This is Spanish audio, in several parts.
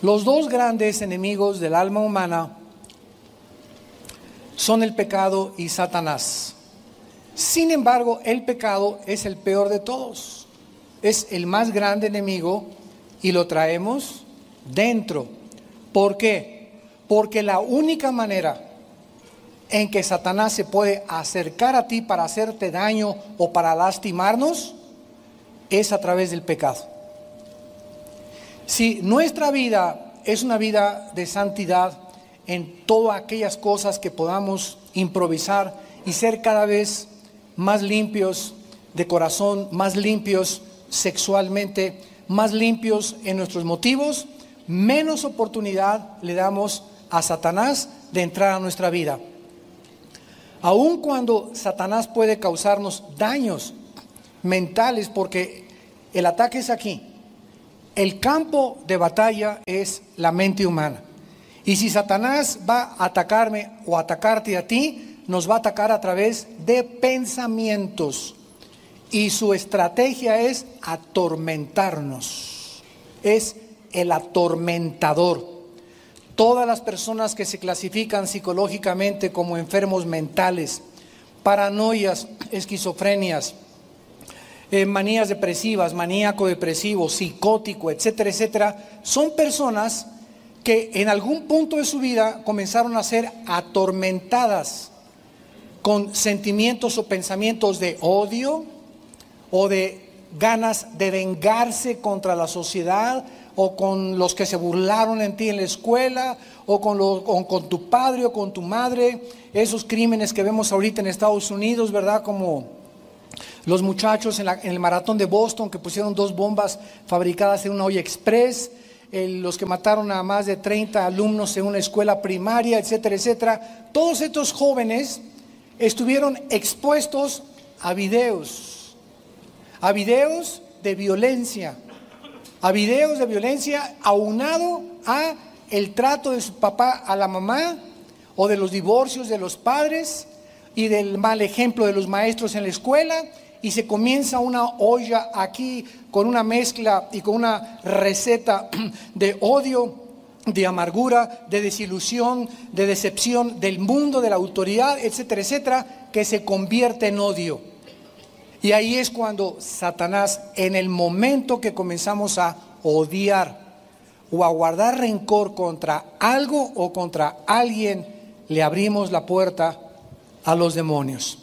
Los dos grandes enemigos del alma humana son el pecado y Satanás. Sin embargo, el pecado es el peor de todos. Es el más grande enemigo y lo traemos dentro. ¿Por qué? Porque la única manera en que Satanás se puede acercar a ti para hacerte daño o para lastimarnos es a través del pecado. Si nuestra vida es una vida de santidad en todas aquellas cosas que podamos improvisar y ser cada vez más limpios de corazón, más limpios sexualmente, más limpios en nuestros motivos, menos oportunidad le damos a Satanás de entrar a nuestra vida. Aun cuando Satanás puede causarnos daños mentales, porque el ataque es aquí. El campo de batalla es la mente humana. Y si Satanás va a atacarme o atacarte a ti, nos va a atacar a través de pensamientos. Y su estrategia es atormentarnos. Es el atormentador. Todas las personas que se clasifican psicológicamente como enfermos mentales, paranoias, esquizofrenias, manías depresivas, maníaco depresivo, psicótico, etcétera, etcétera, son personas que en algún punto de su vida comenzaron a ser atormentadas con sentimientos o pensamientos de odio o de ganas de vengarse contra la sociedad o con los que se burlaron en ti en la escuela o con tu padre o con tu madre, esos crímenes que vemos ahorita en Estados Unidos, ¿verdad? Como los muchachos en el maratón de Boston que pusieron 2 bombas fabricadas en una olla express, los que mataron a más de 30 alumnos en una escuela primaria, etcétera, etcétera. Todos estos jóvenes estuvieron expuestos a videos de violencia, aunado a el trato de su papá a la mamá o de los divorcios de los padres y del mal ejemplo de los maestros en la escuela, y se comienza una olla aquí con una mezcla y con una receta de odio, de amargura, de desilusión, de decepción del mundo, de la autoridad, etcétera, etcétera, que se convierte en odio. Y ahí es cuando Satanás, en el momento que comenzamos a odiar o a guardar rencor contra algo o contra alguien, le abrimos la puerta a los demonios.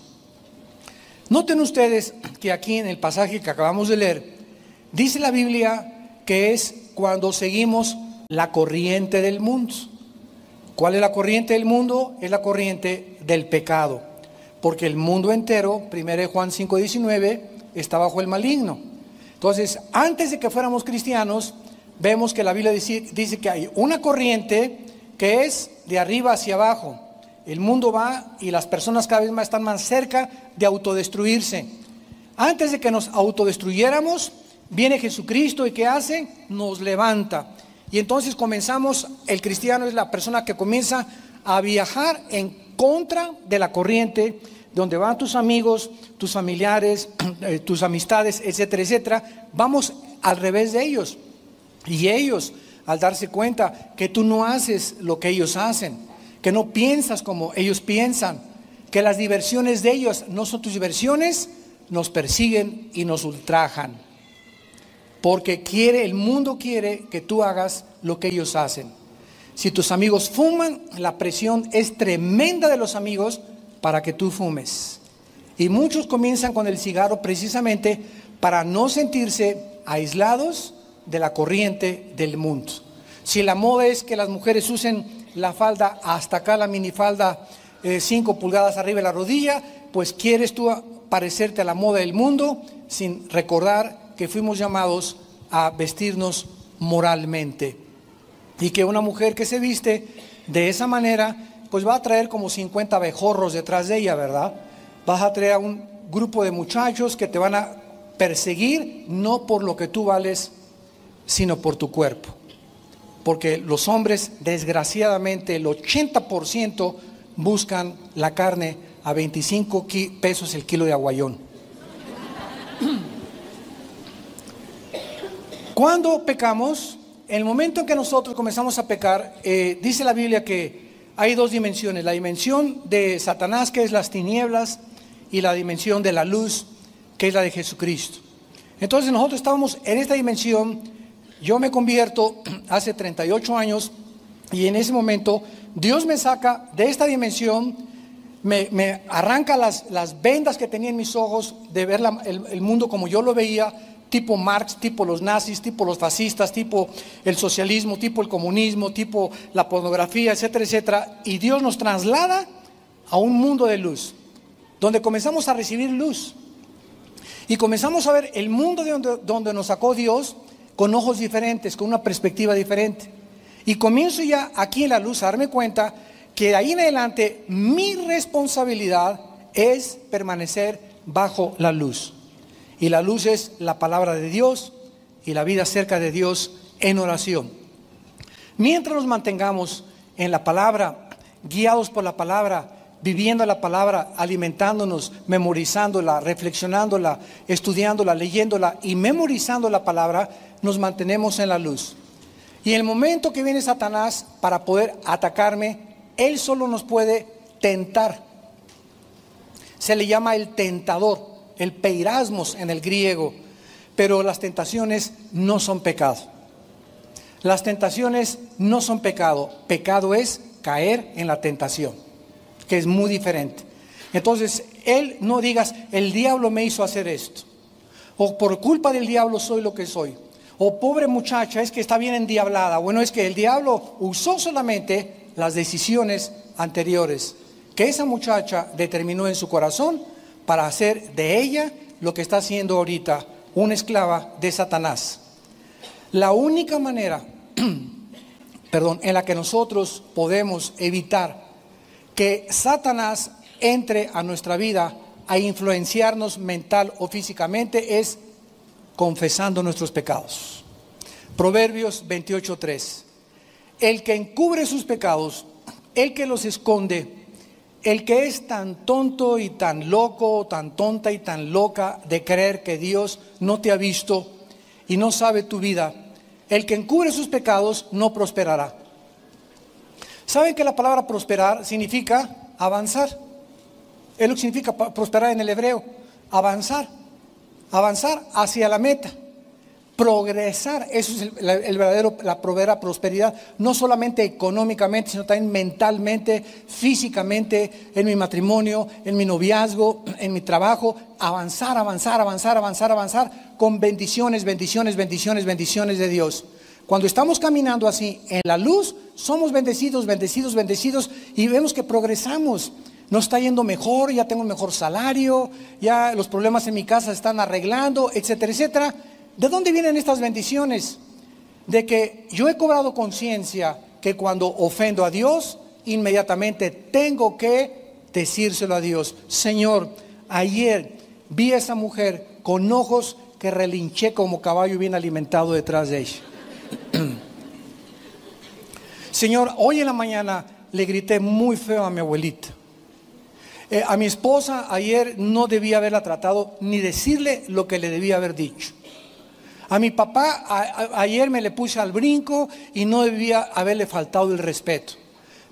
Noten ustedes que aquí en el pasaje que acabamos de leer, dice la Biblia que es cuando seguimos la corriente del mundo. ¿Cuál es la corriente del mundo? Es la corriente del pecado. Porque el mundo entero, 1 Juan 5:19, está bajo el maligno. Entonces, antes de que fuéramos cristianos, vemos que la Biblia dice que hay una corriente que es de arriba hacia abajo. El mundo va y las personas cada vez más están más cerca de autodestruirse. Antes de que nos autodestruyéramos, viene Jesucristo y ¿qué hace? Nos levanta. Y entonces comenzamos, el cristiano es la persona que comienza a viajar en contra de la corriente, donde van tus amigos, tus familiares, tus amistades, etcétera, etcétera. Vamos al revés de ellos. Y ellos, al darse cuenta que tú no haces lo que ellos hacen, que no piensas como ellos piensan, que las diversiones de ellos no son tus diversiones, nos persiguen y nos ultrajan. Porque el mundo quiere que tú hagas lo que ellos hacen. Si tus amigos fuman, la presión es tremenda de los amigos para que tú fumes. Y muchos comienzan con el cigarro precisamente para no sentirse aislados de la corriente del mundo. Si la moda es que las mujeres usen la falda hasta acá, la minifalda 5 pulgadas arriba de la rodilla, pues quieres tú parecerte a la moda del mundo sin recordar que fuimos llamados a vestirnos moralmente. Y que una mujer que se viste de esa manera, pues va a traer como 50 abejorros detrás de ella, ¿verdad? Vas a traer a un grupo de muchachos que te van a perseguir, no por lo que tú vales, sino por tu cuerpo. Porque los hombres, desgraciadamente, el 80% buscan la carne a 25 pesos el kilo de aguayón. Cuando pecamos, en el momento en que nosotros comenzamos a pecar, dice la Biblia que hay dos dimensiones: la dimensión de Satanás, que es las tinieblas, y la dimensión de la luz, que es la de Jesucristo. Entonces nosotros estábamos en esta dimensión. Yo me convierto hace 38 años y en ese momento Dios me saca de esta dimensión, me arranca las vendas que tenía en mis ojos de ver el mundo como yo lo veía, tipo Marx, tipo los nazis, tipo los fascistas, tipo el socialismo, tipo el comunismo, tipo la pornografía, etcétera, etcétera. Y Dios nos traslada a un mundo de luz, donde comenzamos a recibir luz. Y comenzamos a ver el mundo donde nos sacó Dios con ojos diferentes, con una perspectiva diferente. Y comienzo ya aquí en la luz a darme cuenta que de ahí en adelante mi responsabilidad es permanecer bajo la luz. Y la luz es la palabra de Dios y la vida cerca de Dios en oración. Mientras nos mantengamos en la palabra, guiados por la palabra, viviendo la palabra, alimentándonos, memorizándola, reflexionándola, estudiándola, leyéndola y memorizando la palabra, nos mantenemos en la luz. Y en el momento que viene Satanás para poder atacarme, él solo nos puede tentar. Se le llama el tentador, el peirasmos en el griego. Pero las tentaciones no son pecado. Las tentaciones no son pecado. Pecado es caer en la tentación, que es muy diferente. Entonces, él no digas, el diablo me hizo hacer esto, o por culpa del diablo soy lo que soy, o pobre muchacha, es que está bien endiablada. Bueno, es que el diablo usó solamente las decisiones anteriores que esa muchacha determinó en su corazón para hacer de ella lo que está haciendo ahorita, una esclava de Satanás. La única manera en la que nosotros podemos evitar que Satanás entre a nuestra vida a influenciarnos mental o físicamente es confesando nuestros pecados. Proverbios 28:3. El que encubre sus pecados, el que los esconde, el que es tan tonto y tan loco, tan tonta y tan loca de creer que Dios no te ha visto y no sabe tu vida, el que encubre sus pecados no prosperará. ¿Saben que la palabra prosperar significa avanzar? Es lo que significa prosperar en el hebreo, avanzar hacia la meta, progresar. Eso es la verdadera prosperidad, no solamente económicamente, sino también mentalmente, físicamente, en mi matrimonio, en mi noviazgo, en mi trabajo. Avanzar con bendiciones de Dios. Cuando estamos caminando así en la luz, somos bendecidos y vemos que progresamos. Nos está yendo mejor, ya tengo un mejor salario, ya los problemas en mi casa se están arreglando, etcétera, etcétera. ¿De dónde vienen estas bendiciones? De que yo he cobrado conciencia que cuando ofendo a Dios, inmediatamente tengo que decírselo a Dios. Señor, ayer vi a esa mujer con ojos que relinché como caballo bien alimentado detrás de ella. Señor, hoy en la mañana le grité muy feo a mi abuelita. A mi esposa ayer no debía haberla tratado ni decirle lo que le debía haber dicho. A mi papá ayer me le puse al brinco y no debía haberle faltado el respeto.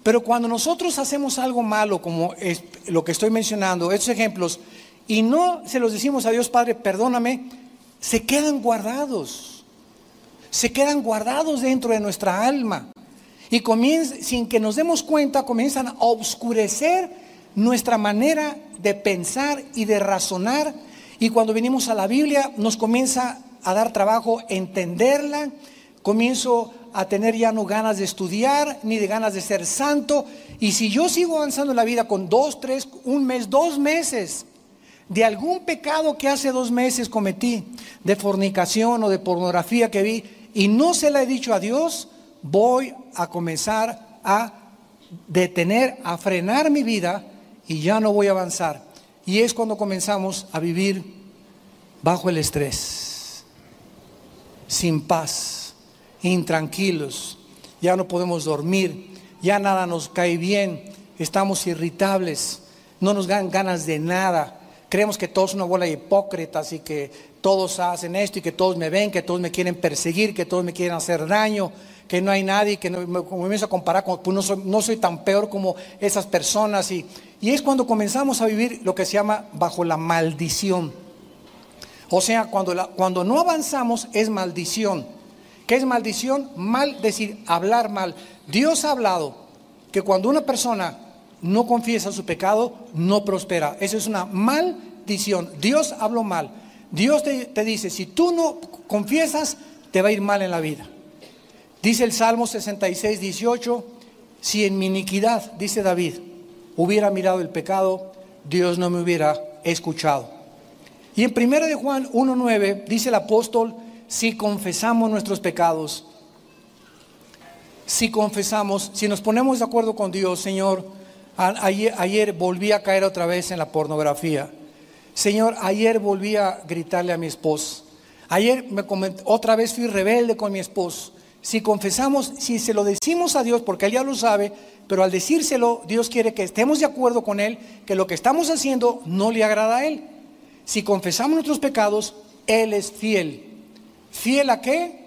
Pero cuando nosotros hacemos algo malo, como es lo que estoy mencionando, estos ejemplos, y no se los decimos a Dios, Padre, perdóname, se quedan guardados dentro de nuestra alma. Y sin que nos demos cuenta, comienzan a oscurecer nuestra manera de pensar y de razonar. Y cuando venimos a la Biblia nos comienza a dar trabajo entenderla. Comienzo a tener ya no ganas de estudiar ni de ganas de ser santo. Y si yo sigo avanzando en la vida con 2, 3, un mes, 2 meses de algún pecado que hace 2 meses cometí, de fornicación o de pornografía que vi, y no se la he dicho a Dios, voy a comenzar a detener, a frenar mi vida y ya no voy a avanzar. Y es cuando comenzamos a vivir bajo el estrés, sin paz, intranquilos, ya no podemos dormir, ya nada nos cae bien, estamos irritables, no nos dan ganas de nada, creemos que todos son una bola de hipócritas y que todos hacen esto y que todos me ven, que todos me quieren perseguir, que todos me quieren hacer daño, que no hay nadie, que no, me comienzo a comparar con, pues no soy tan peor como esas personas. Y es cuando comenzamos a vivir lo que se llama bajo la maldición. O sea, cuando no avanzamos es maldición. ¿Qué es maldición? Mal, decir, hablar mal. Dios ha hablado que cuando una persona no confiesa su pecado, no prospera. Eso es una maldición. Dios habló mal. Dios te dice, si tú no confiesas, te va a ir mal en la vida. Dice el Salmo 66, 18, si en mi iniquidad, dice David, hubiera mirado el pecado, Dios no me hubiera escuchado. Y en 1 de Juan 1:9 dice el apóstol, si confesamos nuestros pecados, si nos ponemos de acuerdo con Dios, Señor, ayer volví a caer otra vez en la pornografía. Señor, ayer volví a gritarle a mi esposo. Ayer otra vez fui rebelde con mi esposo. Si confesamos, si se lo decimos a Dios, porque Él ya lo sabe, pero al decírselo, Dios quiere que estemos de acuerdo con Él, que lo que estamos haciendo no le agrada a Él. Si confesamos nuestros pecados, Él es fiel. ¿Fiel a qué?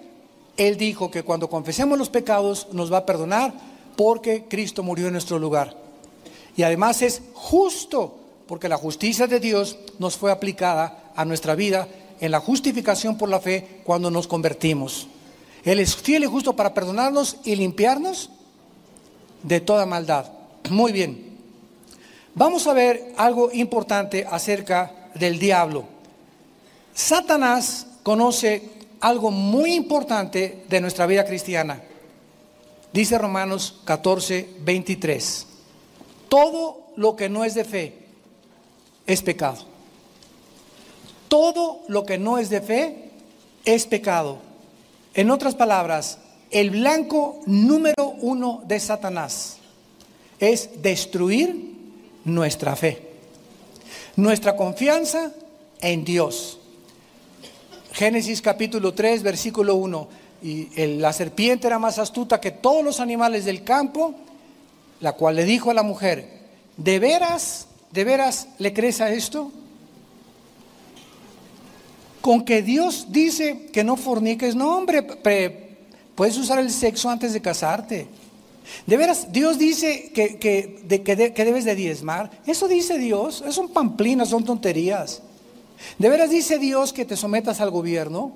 Él dijo que cuando confesemos los pecados nos va a perdonar porque Cristo murió en nuestro lugar. Y además es justo, porque la justicia de Dios nos fue aplicada a nuestra vida en la justificación por la fe cuando nos convertimos. Él es fiel y justo para perdonarnos y limpiarnos de toda maldad. Muy bien. Vamos a ver algo importante acerca del diablo. Satanás conoce algo muy importante de nuestra vida cristiana. Dice Romanos 14, 23. Todo lo que no es de fe es pecado. Todo lo que no es de fe es pecado. En otras palabras, el blanco número 1 de Satanás es destruir nuestra fe, nuestra confianza en Dios. Génesis capítulo 3, versículo 1. Y la serpiente era más astuta que todos los animales del campo, la cual le dijo a la mujer, ¿de veras le crees a esto? Con que Dios dice que no forniques, no hombre, puedes usar el sexo antes de casarte. De veras, Dios dice que debes de diezmar. Eso dice Dios, eso son pamplinas, son tonterías. De veras dice Dios que te sometas al gobierno.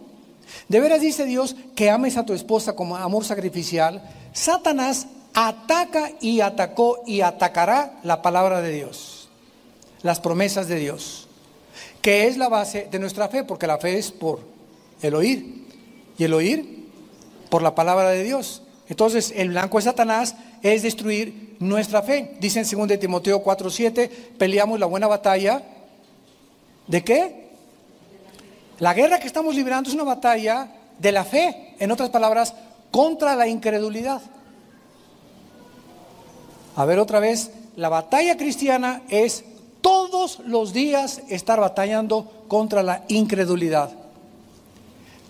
De veras dice Dios que ames a tu esposa como amor sacrificial. Satanás ataca y atacó y atacará la palabra de Dios, las promesas de Dios, que es la base de nuestra fe, porque la fe es por el oír y el oír por la palabra de Dios. Entonces el blanco de Satanás es destruir nuestra fe. Dice en 2 Timoteo 4:7, peleamos la buena batalla. ¿De qué? La guerra que estamos librando es una batalla de la fe, en otras palabras, contra la incredulidad. A ver otra vez, la batalla cristiana es todos los días estar batallando contra la incredulidad,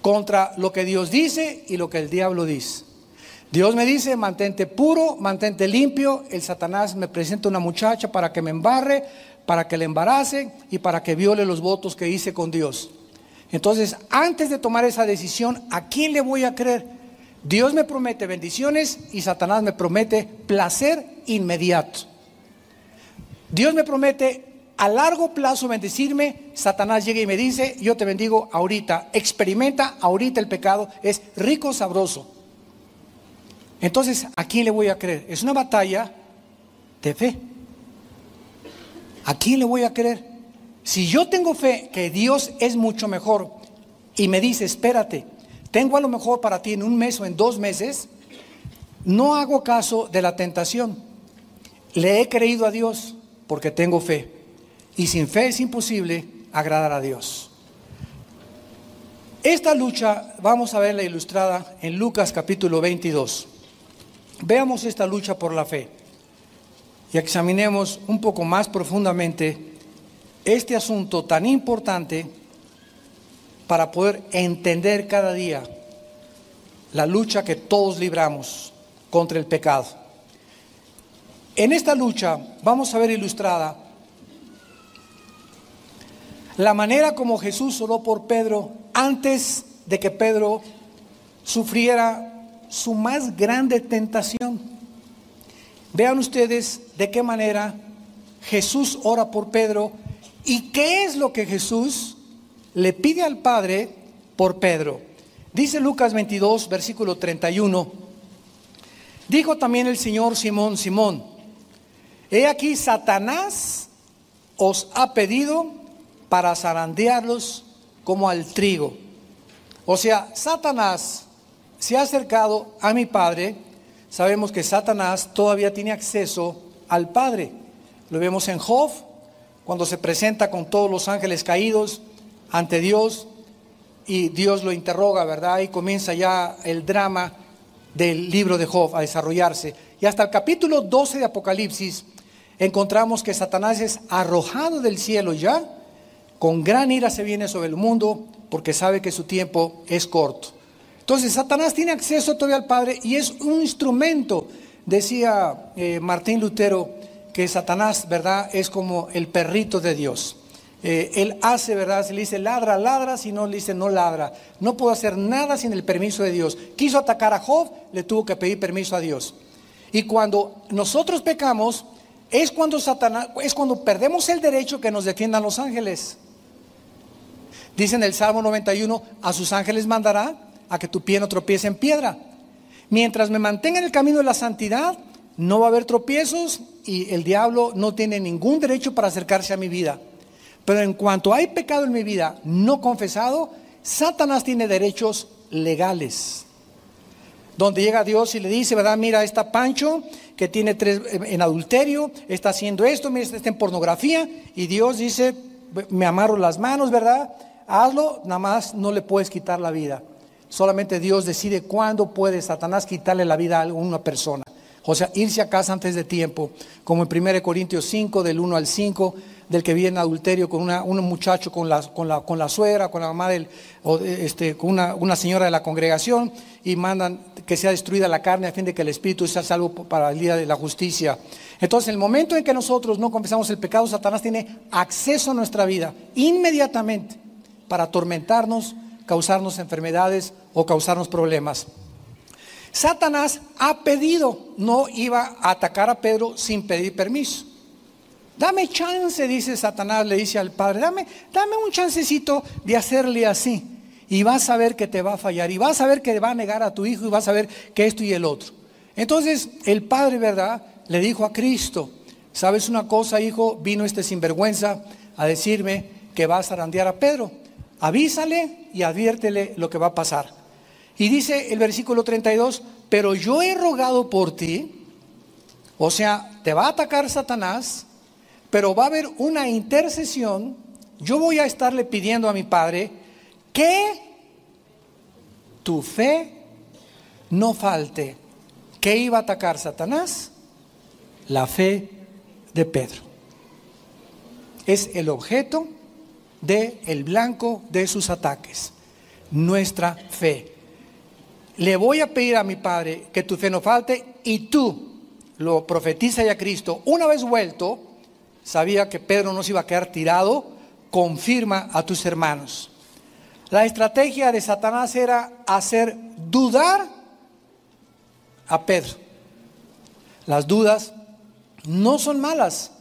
contra lo que Dios dice y lo que el diablo dice. Dios me dice, mantente puro, mantente limpio. El Satanás me presenta una muchacha para que me embarre, para que le embarace y para que viole los votos que hice con Dios. Entonces, antes de tomar esa decisión, ¿a quién le voy a creer? Dios me promete bendiciones y Satanás me promete placer inmediato. Dios me promete a largo plazo bendecirme. Satanás llega y me dice, yo te bendigo ahorita, experimenta ahorita el pecado, es rico, sabroso. Entonces, ¿a quién le voy a creer? Es una batalla de fe. ¿A quién le voy a creer? Si yo tengo fe que Dios es mucho mejor y me dice, espérate, tengo a lo mejor para ti en 1 mes o en 2 meses, no hago caso de la tentación. Le he creído a Dios porque tengo fe. Y sin fe es imposible agradar a Dios. Esta lucha vamos a verla ilustrada en Lucas capítulo 22. Veamos esta lucha por la fe y examinemos un poco más profundamente este asunto tan importante para poder entender cada día la lucha que todos libramos contra el pecado. En esta lucha vamos a ver ilustrada la manera como Jesús oró por Pedro antes de que Pedro sufriera su más grande tentación. Vean ustedes de qué manera Jesús ora por Pedro y qué es lo que Jesús le pide al Padre por Pedro. Dice Lucas 22, versículo 31. Dijo también el Señor: Simón, Simón, he aquí Satanás os ha pedido para zarandearlos como al trigo. O sea, Satanás se ha acercado a mi Padre. Sabemos que Satanás todavía tiene acceso al Padre. Lo vemos en Job, cuando se presenta con todos los ángeles caídos ante Dios y Dios lo interroga, ¿verdad? Y comienza ya el drama del libro de Job a desarrollarse. Y hasta el capítulo 12 de Apocalipsis encontramos que Satanás es arrojado del cielo ya. Con gran ira se viene sobre el mundo porque sabe que su tiempo es corto. Entonces Satanás tiene acceso todavía al Padre y es un instrumento. Decía Martín Lutero que Satanás, ¿verdad?, es como el perrito de Dios. Él hace, ¿verdad? Se le dice ladra, ladra, si no le dice no ladra. No puedo hacer nada sin el permiso de Dios. Quiso atacar a Job, le tuvo que pedir permiso a Dios. Y cuando nosotros pecamos, es cuando perdemos el derecho que nos defiendan los ángeles. Dice en el Salmo 91, a sus ángeles mandará a que tu pie no tropiece en piedra. Mientras me mantenga en el camino de la santidad, no va a haber tropiezos y el diablo no tiene ningún derecho para acercarse a mi vida. Pero en cuanto hay pecado en mi vida no confesado, Satanás tiene derechos legales. Donde llega Dios y le dice, ¿verdad? Mira, está Pancho que tiene 3 en adulterio, está haciendo esto, mira, está en pornografía. Y Dios dice, me amarro las manos, ¿verdad? Hazlo, nada más no le puedes quitar la vida. Solamente Dios decide cuándo puede Satanás quitarle la vida a una persona. O sea, irse a casa antes de tiempo, como en 1 Corintios 5, del 1 al 5, del que viene en adulterio con un muchacho, con la suegra, con la mamá con una señora de la congregación, y mandan que sea destruida la carne a fin de que el espíritu sea salvo para el día de la justicia. Entonces, en el momento en que nosotros no confesamos el pecado, Satanás tiene acceso a nuestra vida inmediatamente para atormentarnos, causarnos enfermedades o causarnos problemas. Satanás ha pedido, no iba a atacar a Pedro sin pedir permiso. Dame chance, dice Satanás, le dice al Padre, dame un chancecito de hacerle así. Y vas a ver que te va a fallar, y vas a ver que va a negar a tu hijo, y vas a ver que esto y el otro. Entonces el Padre, ¿verdad?, le dijo a Cristo, ¿sabes una cosa, hijo? Vino este sinvergüenza a decirme que va a zarandear a Pedro. Avísale y adviértele lo que va a pasar. Y dice el versículo 32, pero yo he rogado por ti. O sea, te va a atacar Satanás, pero va a haber una intercesión. Yo voy a estarle pidiendo a mi Padre que tu fe no falte. ¿Qué iba a atacar Satanás? La fe de Pedro. Es el objeto del blanco de sus ataques, nuestra fe. Le voy a pedir a mi Padre que tu fe no falte, y tú lo profetiza ya Cristo. Una vez vuelto, sabía que Pedro no se iba a quedar tirado. Confirma a tus hermanos. La estrategia de Satanás era hacer dudar a Pedro. Las dudas no son malas.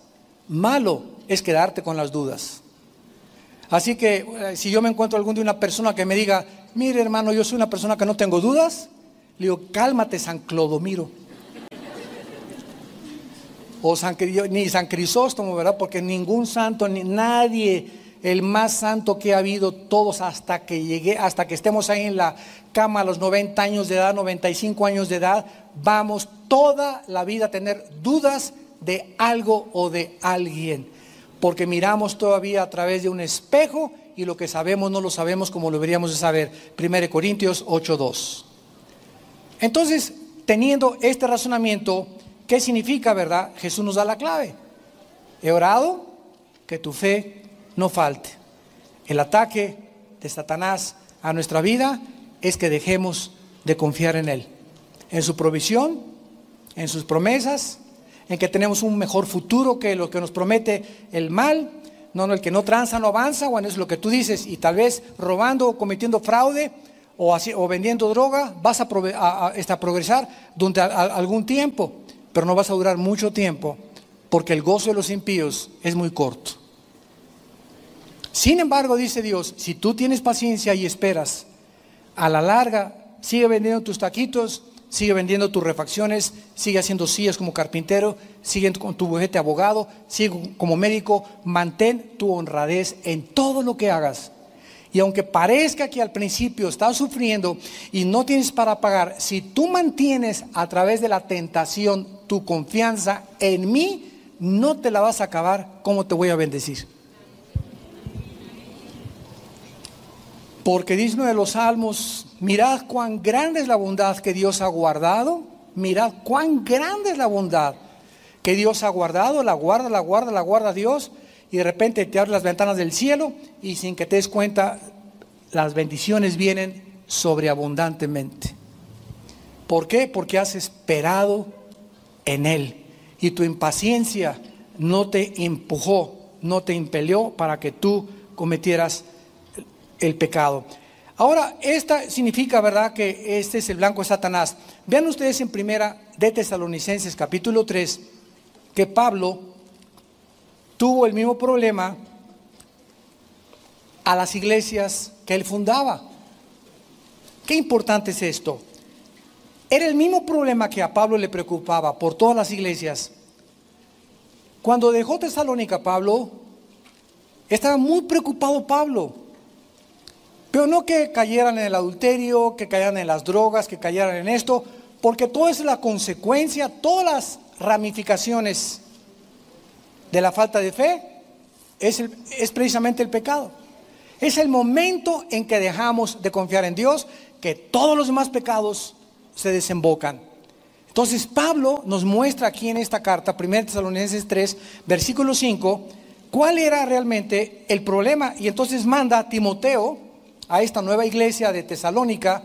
Malo es quedarte con las dudas. Así que si yo me encuentro algún día una persona que me diga, mire hermano, yo soy una persona que no tengo dudas, le digo, cálmate San Clodomiro. O ni San Crisóstomo, ¿verdad? Porque ningún santo, ni nadie, el más santo que ha habido, todos hasta que estemos ahí en la cama a los 90 años de edad, 95 años de edad, vamos toda la vida a tener dudas de algo o de alguien. Porque miramos todavía a través de un espejo y lo que sabemos no lo sabemos como lo deberíamos de saber. 1 Corintios 8:2. Entonces, teniendo este razonamiento, ¿qué significa, verdad? Jesús nos da la clave. He orado que tu fe no falte. El ataque de Satanás a nuestra vida es que dejemos de confiar en Él, en su provisión, en sus promesas, en que tenemos un mejor futuro que lo que nos promete el mal. No, el que no tranza no avanza. Bueno, es lo que tú dices. Y tal vez robando o cometiendo fraude o vendiendo droga, vas a progresar durante algún tiempo, pero no vas a durar mucho tiempo, porque el gozo de los impíos es muy corto. Sin embargo, dice Dios, si tú tienes paciencia y esperas, a la larga, sigue vendiendo tus taquitos, sigue vendiendo tus refacciones, sigue haciendo sillas como carpintero, sigue con tu bufete de abogado, sigue como médico, mantén tu honradez en todo lo que hagas. Y aunque parezca que al principio estás sufriendo y no tienes para pagar, si tú mantienes a través de la tentación tu confianza en mí, no te la vas a acabar. ¿Cómo te voy a bendecir? Porque dice uno de los salmos, mirad cuán grande es la bondad que Dios ha guardado. Mirad cuán grande es la bondad que Dios ha guardado. La guarda Dios. Y de repente te abre las ventanas del cielo y sin que te des cuenta, las bendiciones vienen sobreabundantemente. ¿Por qué? Porque has esperado en Él. Y tu impaciencia no te empujó, no te impelió para que tú cometieras el pecado. Ahora, esta significa, ¿verdad?, que este es el blanco de Satanás. Vean ustedes en primera de Tesalonicenses capítulo 3, que Pablo tuvo el mismo problema a las iglesias que él fundaba. Qué importante es esto. Era el mismo problema que a Pablo le preocupaba por todas las iglesias. Cuando dejó Tesalónica, Pablo estaba muy preocupado Pablo. Pero no que cayeran en el adulterio, que cayeran en las drogas, que cayeran en esto, porque todo es la consecuencia, todas las ramificaciones de la falta de fe es precisamente el pecado. Es el momento en que dejamos de confiar en Dios que todos los demás pecados se desembocan. Entonces Pablo nos muestra aquí en esta carta, 1 Tesalonicenses 3, versículo 5, cuál era realmente el problema. Y entonces manda a Timoteo a esta nueva iglesia de Tesalónica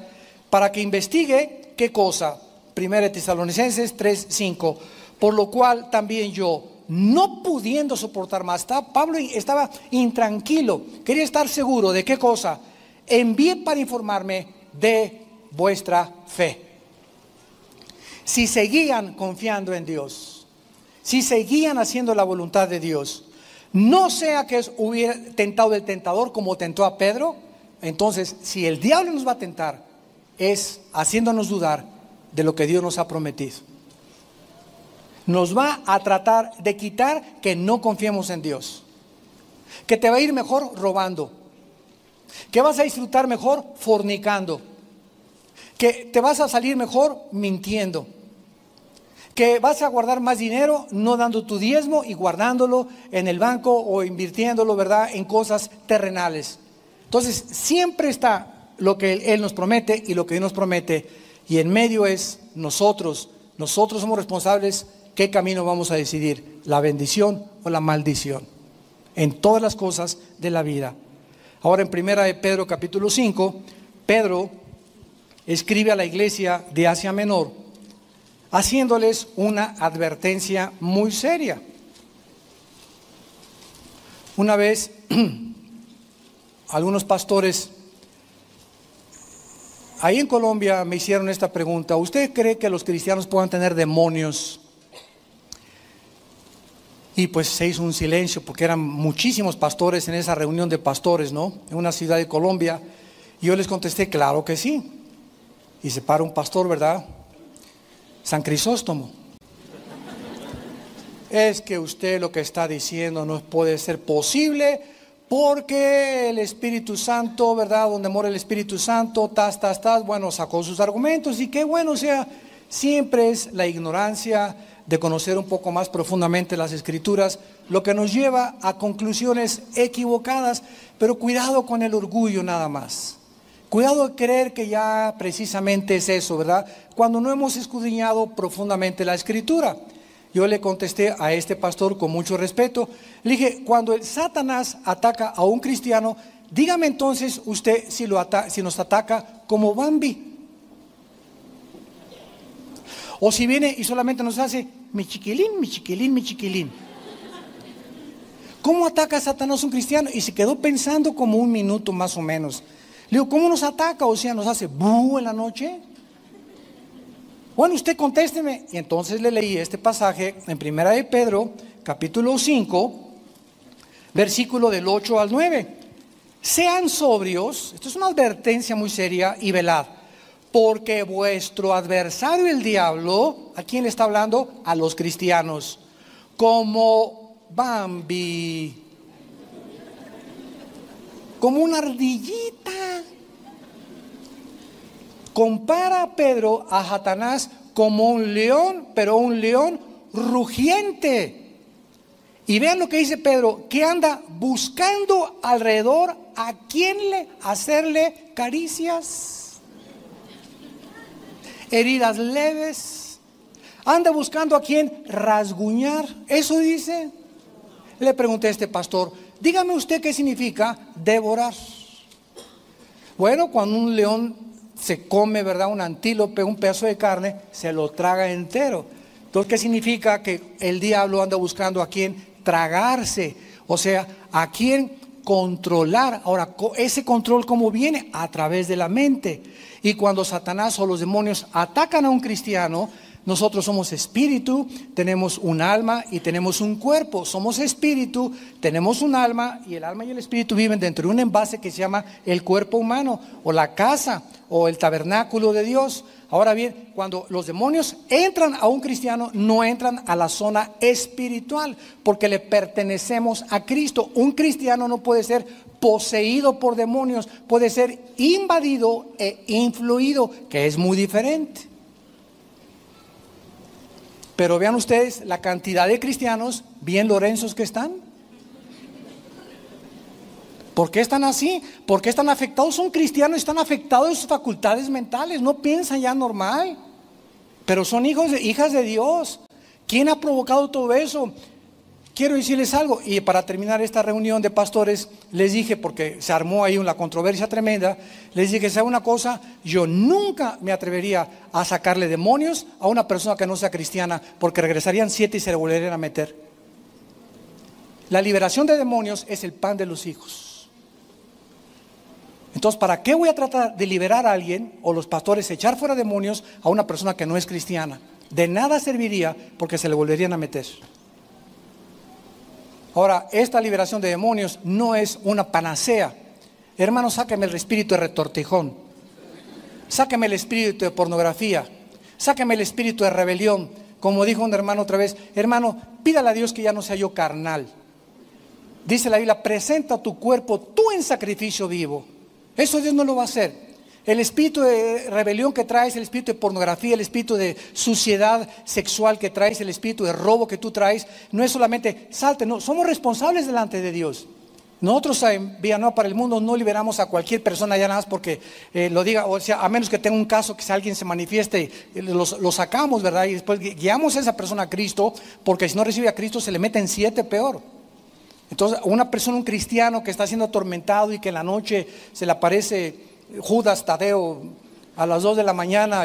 para que investigue qué cosa. 1 Tesalonicenses 3, 5, por lo cual también yo, no pudiendo soportar más, Pablo estaba intranquilo, quería estar seguro de qué cosa, envié para informarme de vuestra fe. Si seguían confiando en Dios, si seguían haciendo la voluntad de Dios, no sea que hubiera tentado el tentador como tentó a Pedro. Entonces, si el diablo nos va a tentar, es haciéndonos dudar de lo que Dios nos ha prometido. Nos va a tratar de quitar que no confiemos en Dios, que te va a ir mejor robando, que vas a disfrutar mejor fornicando, que te vas a salir mejor mintiendo, que vas a guardar más dinero no dando tu diezmo y guardándolo en el banco o invirtiéndolo, ¿verdad?, en cosas terrenales. Entonces siempre está lo que Él nos promete y lo que Dios nos promete, y en medio es nosotros somos responsables. ¿Qué camino vamos a decidir? ¿La bendición o la maldición? En todas las cosas de la vida. Ahora en primera de Pedro capítulo 5, Pedro escribe a la iglesia de Asia Menor, haciéndoles una advertencia muy seria. Una vez, algunos pastores ahí en Colombia me hicieron esta pregunta: ¿usted cree que los cristianos puedan tener demonios? Y pues se hizo un silencio porque eran muchísimos pastores en esa reunión de pastores, ¿no?, en una ciudad de Colombia. Y yo les contesté, claro que sí. Y se para un pastor, ¿verdad?, San Crisóstomo. Es que usted lo que está diciendo no puede ser posible, porque el Espíritu Santo, ¿verdad?, donde mora el Espíritu Santo, bueno, sacó sus argumentos. Y qué bueno, o sea, siempre es la ignorancia de conocer un poco más profundamente las Escrituras lo que nos lleva a conclusiones equivocadas. Pero cuidado con el orgullo nada más. Cuidado de creer que ya precisamente es eso, ¿verdad?, cuando no hemos escudriñado profundamente la Escritura. Yo le contesté a este pastor con mucho respeto, le dije, cuando el Satanás ataca a un cristiano, dígame entonces usted si nos ataca como Bambi. O si viene y solamente nos hace mi chiquilín, mi chiquilín, mi chiquilín. ¿cómo ataca Satanás a un cristiano? Y se quedó pensando como un minuto más o menos. Le digo, ¿cómo nos ataca? O sea, ¿nos hace bú en la noche? Bueno, usted contésteme. Y entonces le leí este pasaje en Primera de Pedro, capítulo 5, versículo del 8 al 9. Sean sobrios, esto es una advertencia muy seria, y velad, porque vuestro adversario el diablo, ¿a quién le está hablando? A los cristianos, como Bambi, como una ardillita. Compara a Pedro a Satanás como un león, pero un león rugiente. Y vean lo que dice Pedro, que anda buscando alrededor a quien hacerle caricias, heridas leves. Anda buscando a quien rasguñar. Eso dice. Le pregunté a este pastor, dígame usted qué significa devorar. Bueno, cuando un león se come, ¿verdad?, un antílope, un pedazo de carne, se lo traga entero. Entonces, ¿qué significa? Que el diablo anda buscando a quien tragarse, o sea, a quien controlar. Ahora, ese control, ¿cómo viene? A través de la mente. Y cuando Satanás o los demonios atacan a un cristiano, nosotros somos espíritu, tenemos un alma y tenemos un cuerpo. Somos espíritu, tenemos un alma, y el alma y el espíritu viven dentro de un envase que se llama el cuerpo humano, o la casa, o el tabernáculo de Dios. Ahora bien, cuando los demonios entran a un cristiano, no entran a la zona espiritual, porque le pertenecemos a Cristo. Un cristiano no puede ser poseído por demonios, puede ser invadido e influido, que es muy diferente. Pero vean ustedes la cantidad de cristianos bien lorenzos que están. ¿Por qué están así? ¿Por qué están afectados? Son cristianos, están afectados de sus facultades mentales, no piensan ya normal, pero son hijas de Dios. ¿Quién ha provocado todo eso? Quiero decirles algo, y para terminar esta reunión de pastores, les dije, porque se armó ahí una controversia tremenda, les dije, ¿sabe una cosa? Yo nunca me atrevería a sacarle demonios a una persona que no sea cristiana, porque regresarían 7 y se le volverían a meter. La liberación de demonios es el pan de los hijos. Entonces, ¿para qué voy a tratar de liberar a alguien, o los pastores echar fuera demonios a una persona que no es cristiana? De nada serviría, porque se le volverían a meter. Ahora, esta liberación de demonios no es una panacea. Hermano, sáqueme el espíritu de retortijón, sáqueme el espíritu de pornografía, sáqueme el espíritu de rebelión. Como dijo un hermano otra vez, hermano, pídale a Dios que ya no sea yo carnal. Dice la Biblia, presenta tu cuerpo tú en sacrificio vivo. Eso Dios no lo va a hacer. El espíritu de rebelión que traes, el espíritu de pornografía, el espíritu de suciedad sexual que traes, el espíritu de robo que tú traes, no es solamente salte, no, somos responsables delante de Dios. Nosotros en Villanueva para el Mundo no liberamos a cualquier persona ya nada más porque lo diga, o sea, a menos que tenga un caso que si alguien se manifieste, lo sacamos, ¿verdad? Y después guiamos a esa persona a Cristo, porque si no recibe a Cristo se le meten 7 peor. Entonces, una persona, un cristiano que está siendo atormentado y que en la noche se le aparece Judas Tadeo a las 2 de la mañana,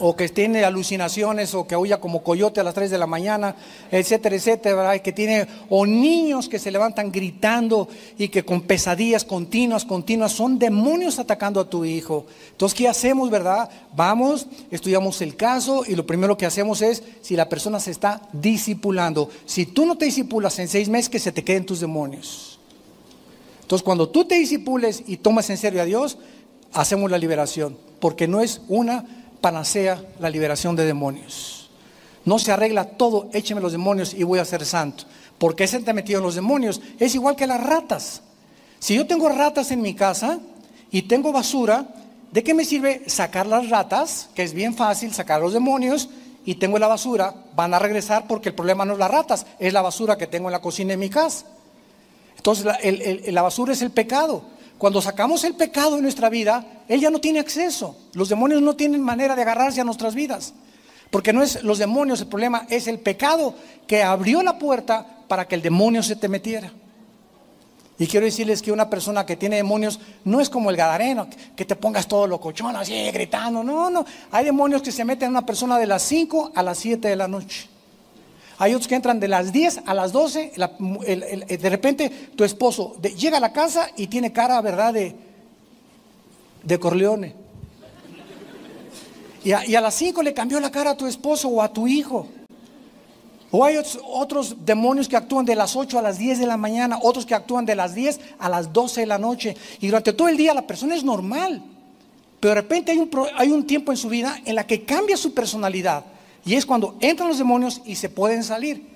o que tiene alucinaciones, o que huya como coyote a las 3 de la mañana, etcétera, etcétera, ¿verdad? Que tiene, o niños que se levantan gritando y que con pesadillas continuas, son demonios atacando a tu hijo. Entonces, ¿qué hacemos, verdad? Vamos, estudiamos el caso, y lo primero que hacemos es, si la persona se está discipulando, si tú no te discipulas en 6 meses, que se te queden tus demonios. Entonces, cuando tú te discipules y tomas en serio a Dios, hacemos la liberación, porque no es una panacea la liberación de demonios. No se arregla todo, écheme los demonios y voy a ser santo. ¿Por qué se te metido en los demonios? Es igual que las ratas. Si yo tengo ratas en mi casa y tengo basura, ¿de qué me sirve sacar las ratas? Que es bien fácil sacar los demonios, y tengo la basura, van a regresar, porque el problema no es las ratas, es la basura que tengo en la cocina de mi casa. Entonces la basura es el pecado. Cuando sacamos el pecado de nuestra vida, él ya no tiene acceso. Los demonios no tienen manera de agarrarse a nuestras vidas, porque no es los demonios el problema, es el pecado que abrió la puerta para que el demonio se te metiera. Y quiero decirles que una persona que tiene demonios no es como el gadareno, que te pongas todo locochón así gritando. No, hay demonios que se meten en una persona de las 5 a las 7 de la noche. Hay otros que entran de las 10 a las 12, de repente tu esposo llega a la casa y tiene cara, ¿verdad?, de Corleone. Y a las 5 le cambió la cara a tu esposo o a tu hijo. O hay otros demonios que actúan de las 8 a las 10 de la mañana, otros que actúan de las 10 a las 12 de la noche. Y durante todo el día la persona es normal, pero de repente hay un tiempo en su vida en la que cambia su personalidad. Y es cuando entran los demonios y se pueden salir.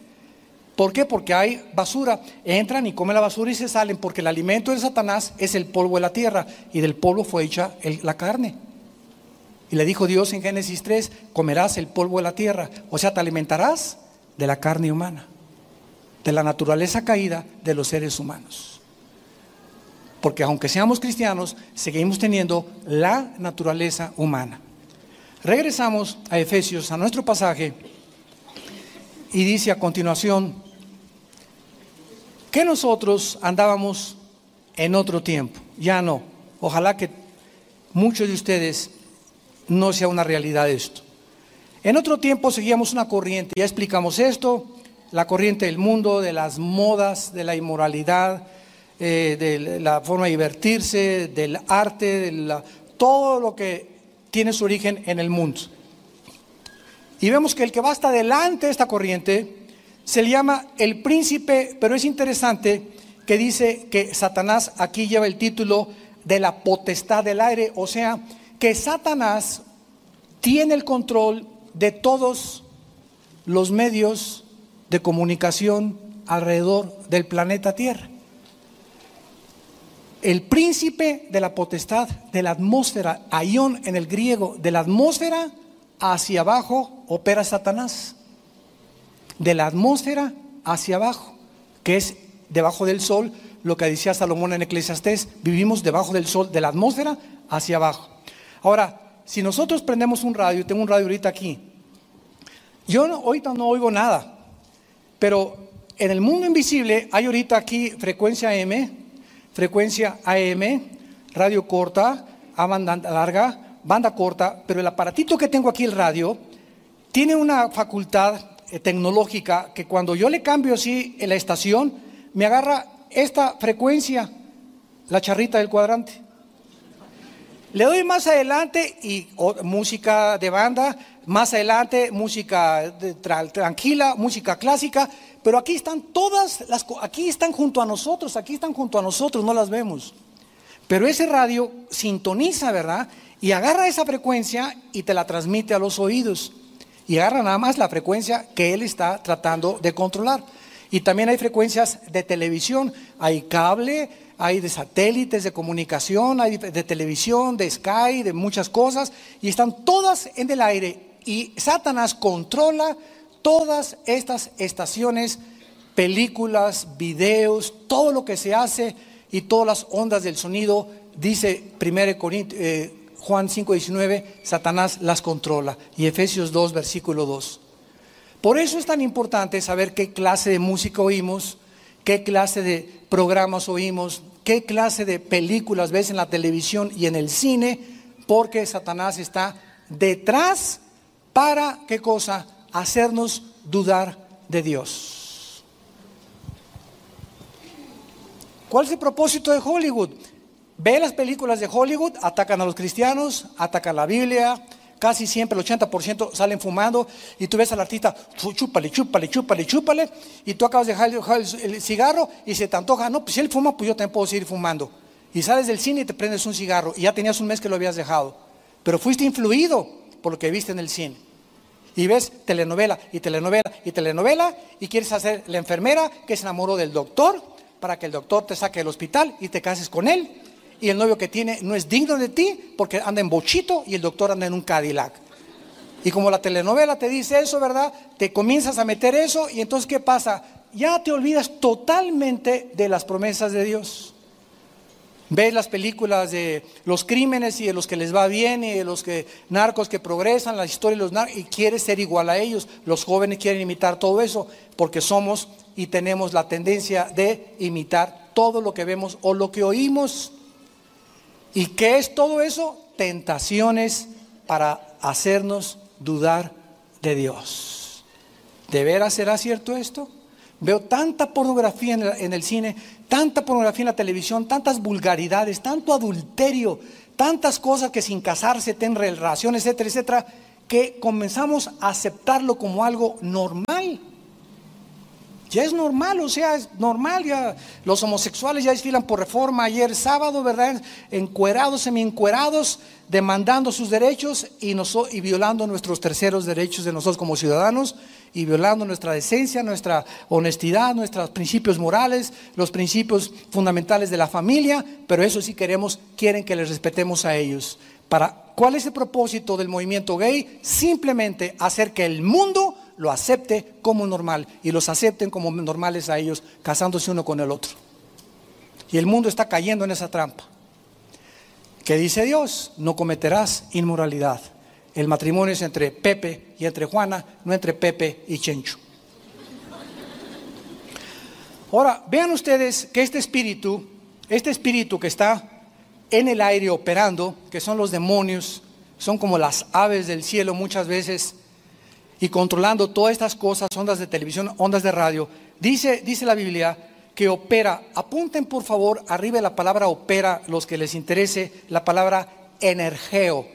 ¿Por qué? Porque hay basura. Entran y comen la basura y se salen, porque el alimento de Satanás es el polvo de la tierra, y del polvo fue hecha la carne. Y le dijo Dios en Génesis 3, comerás el polvo de la tierra. O sea, te alimentarás de la carne humana, de la naturaleza caída de los seres humanos. Porque aunque seamos cristianos, seguimos teniendo la naturaleza humana. Regresamos a Efesios, a nuestro pasaje, y dice a continuación que nosotros andábamos en otro tiempo. Ya no. Ojalá que muchos de ustedes no sea una realidad esto. En otro tiempo seguíamos una corriente, ya explicamos esto, la corriente del mundo, de las modas, de la inmoralidad, de la forma de divertirse, del arte, todo lo que tiene su origen en el mundo. Y vemos que el que va hasta delante de esta corriente se le llama el príncipe, pero es interesante que dice que Satanás aquí lleva el título de la potestad del aire, o sea, que Satanás tiene el control de todos los medios de comunicación alrededor del planeta Tierra. El príncipe de la potestad de la atmósfera, aión en el griego, de la atmósfera hacia abajo opera Satanás. De la atmósfera hacia abajo, que es debajo del sol, lo que decía Salomón en Eclesiastés, vivimos debajo del sol, de la atmósfera hacia abajo. Ahora, si nosotros prendemos un radio, tengo un radio ahorita aquí, yo ahorita no oigo nada, pero en el mundo invisible hay ahorita aquí frecuencia M, frecuencia AM, radio corta, a banda larga, banda corta, pero el aparatito que tengo aquí, el radio, tiene una facultad tecnológica que cuando yo le cambio así en la estación, me agarra esta frecuencia, la charrita del cuadrante. Le doy más adelante y música de banda, más adelante música tranquila, música clásica, pero aquí están todas aquí están junto a nosotros, no las vemos. Pero ese radio sintoniza, ¿verdad? Y agarra esa frecuencia y te la transmite a los oídos. Y agarra nada más la frecuencia que él está tratando de controlar. Y también hay frecuencias de televisión, hay cable, hay de satélites de comunicación, hay de televisión, de Sky, de muchas cosas, y están todas en el aire. Y Satanás controla todas estas estaciones, películas, videos, todo lo que se hace y todas las ondas del sonido. Dice 1 Corintios, Juan 5:19, Satanás las controla. Y Efesios 2, versículo 2. Por eso es tan importante saber qué clase de música oímos, qué clase de programas oímos, qué clase de películas ves en la televisión y en el cine, porque Satanás está detrás para, ¿qué cosa? Hacernos dudar de Dios. ¿Cuál es el propósito de Hollywood? Ve las películas de Hollywood, atacan a los cristianos, atacan la Biblia. Casi siempre el 80% salen fumando, y tú ves al artista, chúpale, chúpale, chúpale, chúpale, y tú acabas de dejar el cigarro y se te antoja. No, pues si él fuma, pues yo también puedo seguir fumando. Y sales del cine y te prendes un cigarro, y ya tenías un mes que lo habías dejado, pero fuiste influido por lo que viste en el cine. Y ves telenovela, y telenovela, y telenovela, y quieres hacer la enfermera que se enamoró del doctor, para que el doctor te saque del hospital y te cases con él. Y el novio que tiene no es digno de ti porque anda en bochito y el doctor anda en un Cadillac. Y como la telenovela te dice eso, ¿verdad? Te comienzas a meter eso, y entonces ¿qué pasa? Ya te olvidas totalmente de las promesas de Dios. Ves las películas de los crímenes y de los que les va bien y de los narcos que progresan, la historia de los narcos, y quieres ser igual a ellos. Los jóvenes quieren imitar todo eso porque somos y tenemos la tendencia de imitar todo lo que vemos o lo que oímos. ¿Y qué es todo eso? Tentaciones para hacernos dudar de Dios. ¿de veras será cierto esto? Veo tanta pornografía en el cine, tanta pornografía en la televisión, tantas vulgaridades, tanto adulterio, tantas cosas que sin casarse tienen relaciones, etcétera, etcétera, que comenzamos a aceptarlo como algo normal. Ya es normal, o sea, es normal. Ya los homosexuales ya desfilan por Reforma ayer sábado, ¿verdad? Encuerados, semi-encuerados, demandando sus derechos y violando nuestros terceros derechos de nosotros como ciudadanos, y violando nuestra decencia, nuestra honestidad, nuestros principios morales, los principios fundamentales de la familia. Pero eso sí quieren que les respetemos a ellos. ¿Cuál es el propósito del movimiento gay? Simplemente hacer que el mundo lo acepte como normal y los acepten como normales a ellos, casándose uno con el otro. Y el mundo está cayendo en esa trampa. ¿Qué dice Dios? No cometerás inmoralidad. El matrimonio es entre Pepe y entre Juana, no entre Pepe y Chencho. Ahora, vean ustedes que este espíritu que está en el aire operando, que son los demonios, son como las aves del cielo muchas veces, y controlando todas estas cosas, ondas de televisión, ondas de radio. Dice la Biblia que opera. Apunten por favor arriba de la palabra opera, los que les interese, la palabra energeo,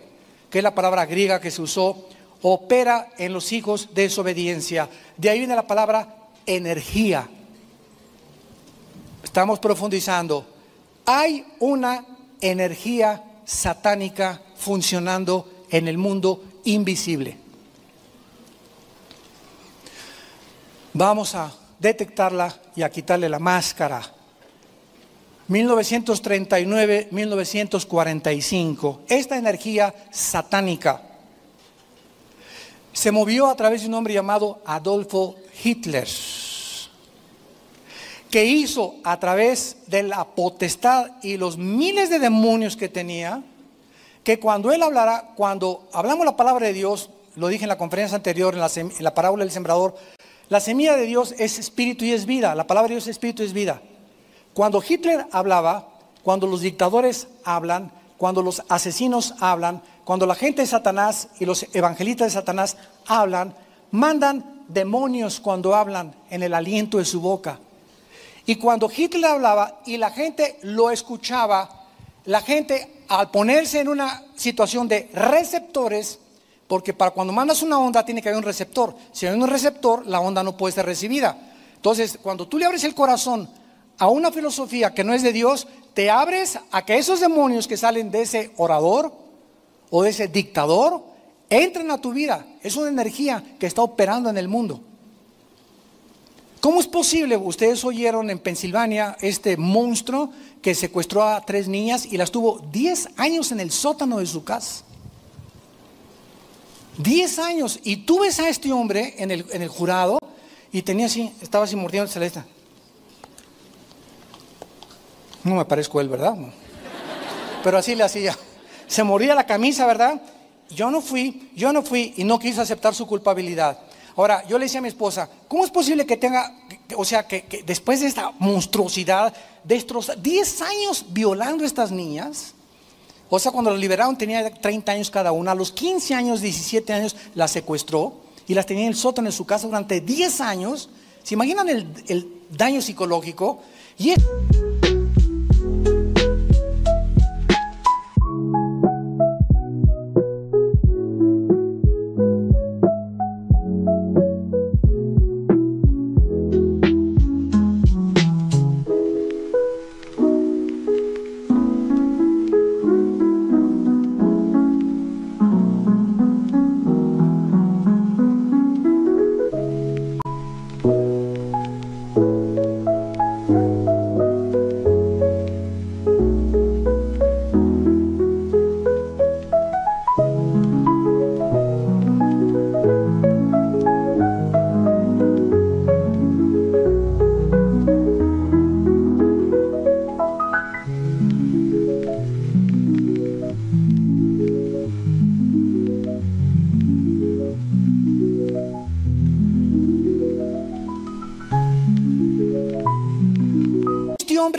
que es la palabra griega que se usó. Opera en los hijos de desobediencia. De ahí viene la palabra energía. Estamos profundizando. Hay una energía satánica funcionando en el mundo invisible. Vamos a detectarla y a quitarle la máscara. 1939-1945, esta energía satánica se movió a través de un hombre llamado Adolfo Hitler, que hizo a través de la potestad y los miles de demonios que tenía, que cuando él hablara, cuando hablamos la palabra de Dios, lo dije en la conferencia anterior, en la parábola del sembrador, la semilla de Dios es espíritu y es vida. La palabra de Dios es espíritu y es vida. Cuando Hitler hablaba, cuando los dictadores hablan, cuando los asesinos hablan, cuando la gente de Satanás y los evangelistas de Satanás hablan, mandan demonios cuando hablan en el aliento de su boca. Y cuando Hitler hablaba y la gente lo escuchaba, la gente al ponerse en una situación de receptores, porque para cuando mandas una onda tiene que haber un receptor. Si hay un receptor, la onda no puede ser recibida. Entonces, cuando tú le abres el corazón a una filosofía que no es de Dios, te abres a que esos demonios que salen de ese orador o de ese dictador entren a tu vida. Es una energía que está operando en el mundo. ¿Cómo es posible? Ustedes oyeron en Pensilvania este monstruo que secuestró a 3 niñas y las tuvo 10 años en el sótano de su casa. 10 años, y tú ves a este hombre en el jurado y estaba así mordiendo celeste. No me parezco él, ¿verdad? Pero así le hacía. Se mordía la camisa, ¿verdad? Yo no fui y no quise aceptar su culpabilidad. Ahora, yo le decía a mi esposa, ¿cómo es posible que tenga, que después de esta monstruosidad, 10 años violando a estas niñas? O sea, cuando las liberaron tenía 30 años cada una. A los 15 años, 17 años las secuestró y las tenía en el sótano de su casa durante 10 años. ¿Se imaginan el daño psicológico? Y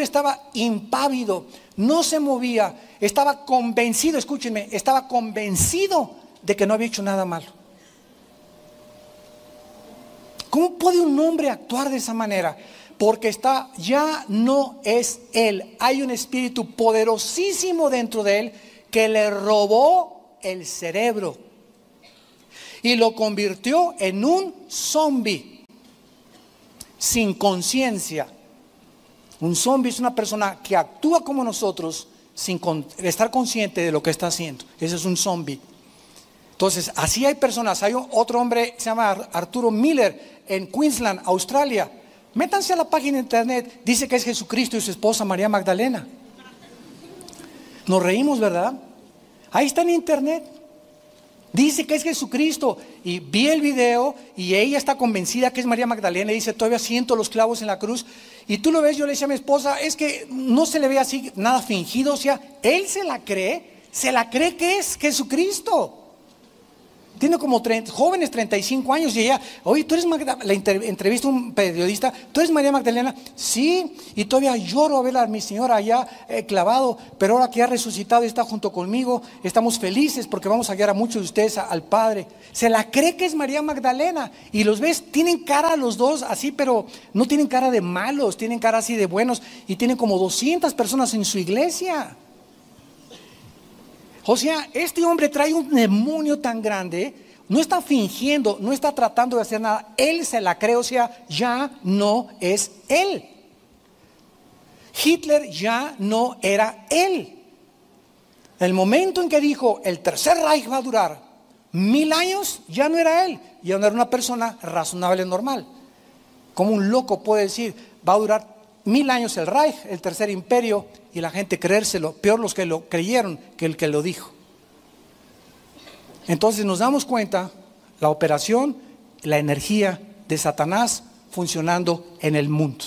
estaba impávido, no se movía, estaba convencido, escúchenme, estaba convencido de que no había hecho nada malo. ¿Cómo puede un hombre actuar de esa manera? Porque ya no es él. Hay un espíritu poderosísimo dentro de él que le robó el cerebro y lo convirtió en un zombie sin conciencia. Un zombie es una persona que actúa como nosotros sin estar consciente de lo que está haciendo. Ese es un zombie. Entonces, así hay personas. Hay otro hombre, se llama Arturo Miller, en Queensland, Australia. Métanse a la página de internet. Dice que es Jesucristo y su esposa María Magdalena. Nos reímos, ¿verdad? Ahí está en internet. Dice que es Jesucristo. Y vi el video y ella está convencida que es María Magdalena. Y dice, todavía siento los clavos en la cruz. Y tú lo ves, yo le decía a mi esposa, es que no se le ve así nada fingido. O sea, él se la cree que es Jesucristo. Tiene como jóvenes 35 años y ella, oye, tú eres Magdalena. Le entrevista a un periodista, ¿tú eres María Magdalena? Sí, y todavía lloro a ver a mi señora allá clavado, pero ahora que ha resucitado y está junto conmigo, estamos felices porque vamos a guiar a muchos de ustedes al Padre. Se la cree que es María Magdalena y los ves, tienen cara los dos así, pero no tienen cara de malos, tienen cara así de buenos y tienen como 200 personas en su iglesia. O sea, este hombre trae un demonio tan grande, no está fingiendo, no está tratando de hacer nada, él se la cree, o sea, ya no es él. Hitler ya no era él. El momento en que dijo, el tercer Reich va a durar 1000 años, ya no era él, ya no era una persona razonable, normal. Como un loco puede decir, va a durar 1000 años el Reich, el tercer imperio, y la gente creérselo, peor los que lo creyeron que el que lo dijo. Entonces nos damos cuenta, la operación, la energía de Satanás funcionando en el mundo.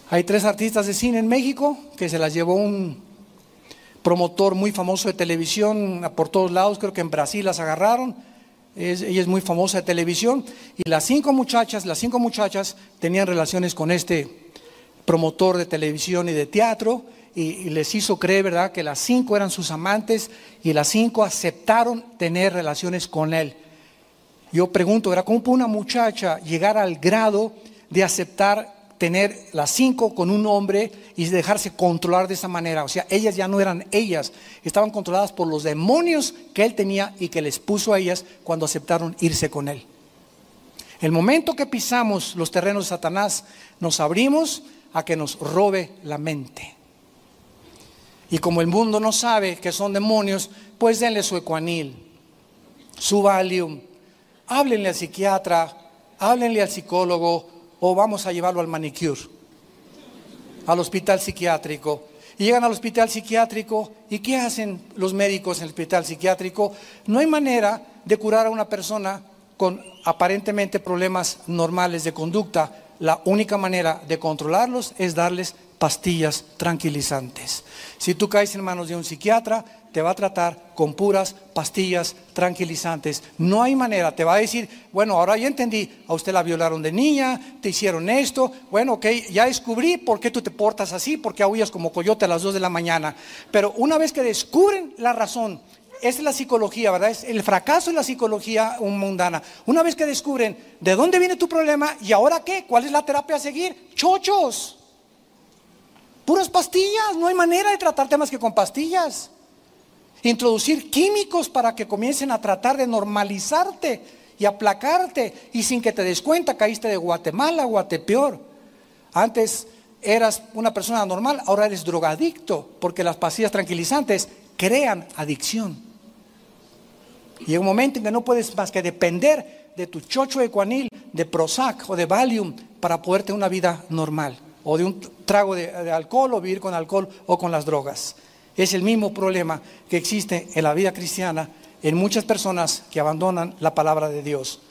Hay 3 artistas de cine en México que se las llevó un promotor muy famoso de televisión por todos lados, creo que en Brasil las agarraron. Ella es muy famosa de televisión y las 5 muchachas tenían relaciones con este promotor de televisión y de teatro y les hizo creer, ¿verdad?, que las 5 eran sus amantes y las 5 aceptaron tener relaciones con él. Yo pregunto, ¿verdad?, ¿cómo puede una muchacha llegar al grado de aceptar tener las 5 con un hombre y dejarse controlar de esa manera? O sea, ellas ya no eran ellas, estaban controladas por los demonios que él tenía y que les puso a ellas cuando aceptaron irse con él. El momento que pisamos los terrenos de Satanás, nos abrimos a que nos robe la mente. Y como el mundo no sabe que son demonios, pues denle su Ecuanil, su Valium, háblenle al psiquiatra, háblenle al psicólogo, o vamos a llevarlo al manicure, al hospital psiquiátrico. Y llegan al hospital psiquiátrico, ¿y qué hacen los médicos en el hospital psiquiátrico? No hay manera de curar a una persona con aparentemente problemas normales de conducta. La única manera de controlarlos es darles pastillas tranquilizantes. Si tú caes en manos de un psiquiatra, te va a tratar con puras pastillas tranquilizantes. No hay manera, te va a decir, bueno, ahora ya entendí, a usted la violaron de niña, te hicieron esto, bueno, ok, ya descubrí por qué tú te portas así, por qué aúllas como coyote a las 2 de la mañana. Pero una vez que descubren la razón, esa es la psicología, ¿verdad? Es el fracaso de la psicología mundana. Una vez que descubren de dónde viene tu problema y ahora qué, cuál es la terapia a seguir, chochos, puras pastillas, no hay manera de tratarte más que con pastillas. Introducir químicos para que comiencen a tratar de normalizarte y aplacarte y sin que te des cuenta caíste de Guatemala, Guatepeor. Antes eras una persona normal, ahora eres drogadicto porque las pastillas tranquilizantes crean adicción. Y hay un momento en que no puedes más que depender de tu chocho Ecuanil, de Prozac o de Valium para poder tener una vida normal, o de un trago de alcohol, o vivir con alcohol o con las drogas. Es el mismo problema que existe en la vida cristiana en muchas personas que abandonan la palabra de Dios.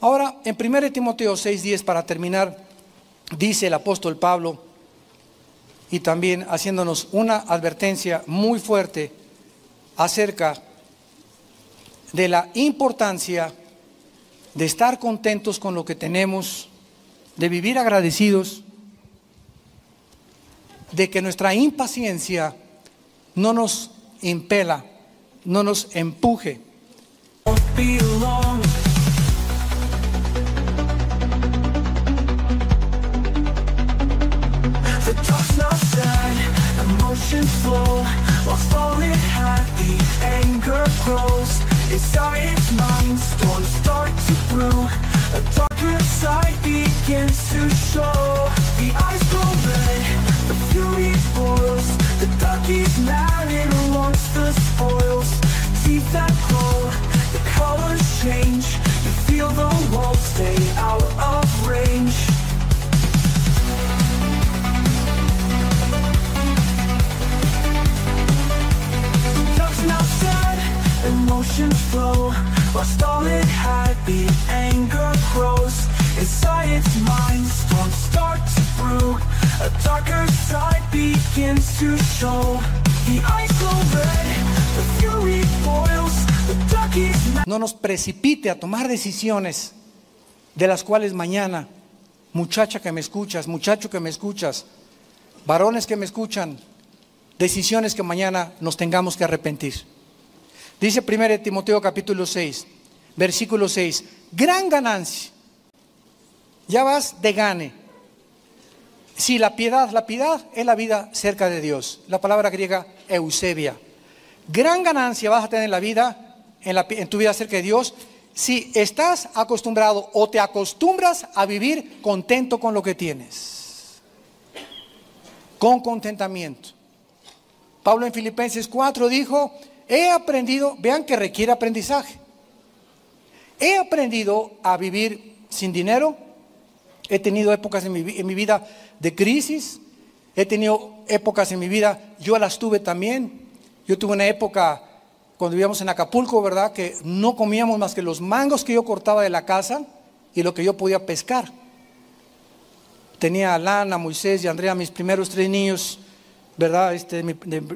Ahora, en 1 Timoteo 6:10, para terminar, dice el apóstol Pablo, y también haciéndonos una advertencia muy fuerte acerca de la importancia de estar contentos con lo que tenemos, de vivir agradecidos, de que nuestra impaciencia no nos impela, no nos empuje. through. A darker side begins to show. The eyes glow red, the fury boils. The ducky's mad and wants the spoils. Teeth that glow, the colors change. You feel the walls stay out of range. Duck's now sad, emotions flow. Lost all it had, the anger grows. Inside its mind, storms start to brew. A darker side begins to show. The eyes glow red, the fury boils. The ducky's mad. No nos precipite a tomar decisiones de las cuales mañana, muchacha que me escuchas, muchacho que me escuchas, varones que me escuchan, decisiones que mañana nos tengamos que arrepentir. Dice 1 Timoteo capítulo 6, versículo 6, gran ganancia. Ya vas de gane. Sí, la piedad es la vida cerca de Dios. La palabra griega eusebia. Gran ganancia vas a tener en la vida, en tu vida cerca de Dios, si estás acostumbrado o te acostumbras a vivir contento con lo que tienes. Con contentamiento. Pablo en Filipenses 4 dijo, he aprendido, vean que requiere aprendizaje. He aprendido a vivir sin dinero. He tenido épocas en mi vida de crisis. He tenido épocas en mi vida, yo las tuve también. Yo tuve una época cuando vivíamos en Acapulco, ¿verdad? Que no comíamos más que los mangos que yo cortaba de la casa y lo que yo podía pescar. Tenía a Lana, Moisés y Andrea, mis primeros 3 niños, ¿verdad?